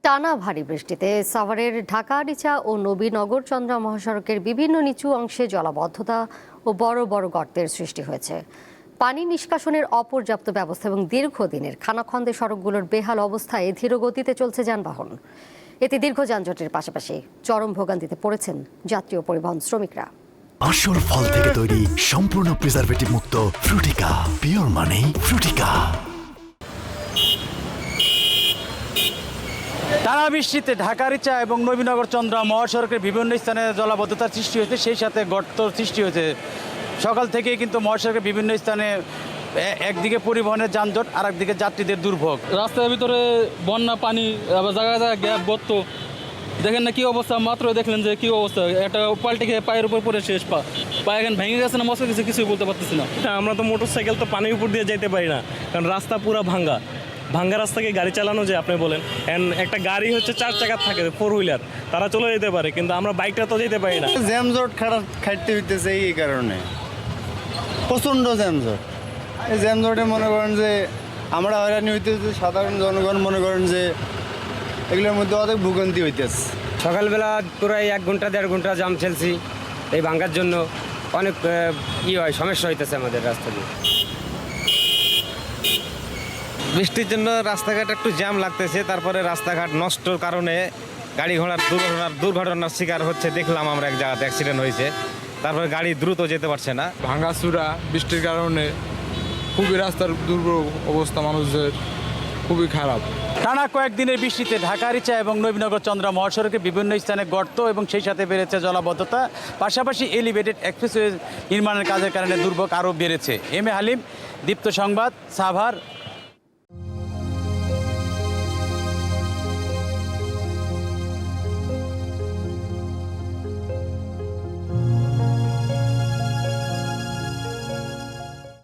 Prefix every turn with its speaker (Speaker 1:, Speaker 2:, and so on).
Speaker 1: টানা ভারী বৃষ্টিতে সাভারের ঢাকা-আরিচা ও নবীনগর চন্দ্রা মহাসড়কের বিভিন্ন নিচু অংশে জলাবদ্ধতা ও বড় বড় গর্তের সৃষ্টি হয়েছে। পানি নিষ্কাশনের অপর্যাপ্ত ব্যবস্থা এবং দীর্ঘদিনের খানাখন্দে সড়কগুলোর বেহাল অবস্থায় ধীর গতিতে চলছে যানবাহন। এতে দীর্ঘ যানজটের পাশাপাশি চরম ভোগান্তিতে পড়েছেন যাত্রী ও পরিবহন শ্রমিকরা।
Speaker 2: আসল ফল থেকে তৈরি সম্পূর্ণ প্রিজারভেটিভ মুক্ত ফ্রুটিকা, পিওর মানে ফ্রুটিকা।
Speaker 3: টানা বৃষ্টিতে ঢাকা-আরিচা এবং নবীনগর চন্দ্রা মহাসড়কের বিভিন্ন স্থানে জলাবদ্ধতার সৃষ্টি হয়েছে, সেই সাথে গর্ত সৃষ্টি হয়েছে। সকাল থেকে কিন্তু মহাসড়কের বিভিন্ন স্থানে একদিকে পরিবহনের যানজট, আর একদিকে যাত্রীদের দুর্ভোগ।
Speaker 4: রাস্তার ভিতরে বন্যা পানি, আবার জায়গায় জায়গায় গ্যাপ গর্ত, দেখেন না কি অবস্থা। মাত্র দেখলেন যে কি অবস্থা, একটা পাল্টে খেয়ে পায়ের উপর পরে শেষ পা এখন ভেঙে গেছে না মস্ত কিছু, কিছুই বলতে পারতেছি না।
Speaker 5: আমরা তো মোটরসাইকেল তো পানির উপর দিয়ে যেতে পারি না, কারণ রাস্তা পুরো ভাঙ্গা রাস্তাকে গাড়ি চালানো যায় আপনি বলেন। একটা গাড়ি হচ্ছে 4 চাকার থাকে, 4 হুইলার, তারা চলে যেতে পারে, কিন্তু আমরা বাইকটা তো যেতে পারি না।
Speaker 6: জ্যামজট খাটতে হইতেছে এই কারণে, প্রচণ্ড জ্যামজট। এই জ্যামজটে মনে করেন যে আমরা হয়রানি হইতেছে, সাধারণ জনগণ মনে করেন যে এগুলোর মধ্যে অনেক ভোগান্তি হইতেছে।
Speaker 7: সকালবেলা প্রায় 1 ঘন্টা 1.5 ঘন্টা জাম চলছি, এই ভাঙ্গার জন্য অনেক হয়, সমস্যা হইতেছে আমাদের রাস্তা দিয়ে।
Speaker 8: বৃষ্টির জন্য রাস্তাঘাট একটু জ্যাম লাগতেছে, তারপরে রাস্তাঘাট নষ্টর কারণে গাড়ি ঘোড়ার দুর্ঘটনার শিকার হচ্ছে। দেখলাম আমরা এক জায়গাতে অ্যাক্সিডেন্ট হয়েছে, তারপরে গাড়ি দ্রুত যেতে পারছে না।
Speaker 9: ভাঙাচুরা বৃষ্টির কারণে খুবই রাস্তার দুর্ভোগ অবস্থা, মানুষদের খুবই খারাপ।
Speaker 3: টানা কয়েকদিনের বৃষ্টিতে ঢাকা-আরিচা এবং নবীনগর চন্দ্রা মহাসড়কের বিভিন্ন স্থানে গর্ত এবং সেই সাথে বেড়েছে জলাবদ্ধতা। পাশাপাশি এলিভেটেড এক্সপ্রেসওয়ে নির্মাণের কাজের কারণে দুর্ভোগ আরও বেড়েছে। এম এ হালিম, দীপ্ত সংবাদ, সাভার।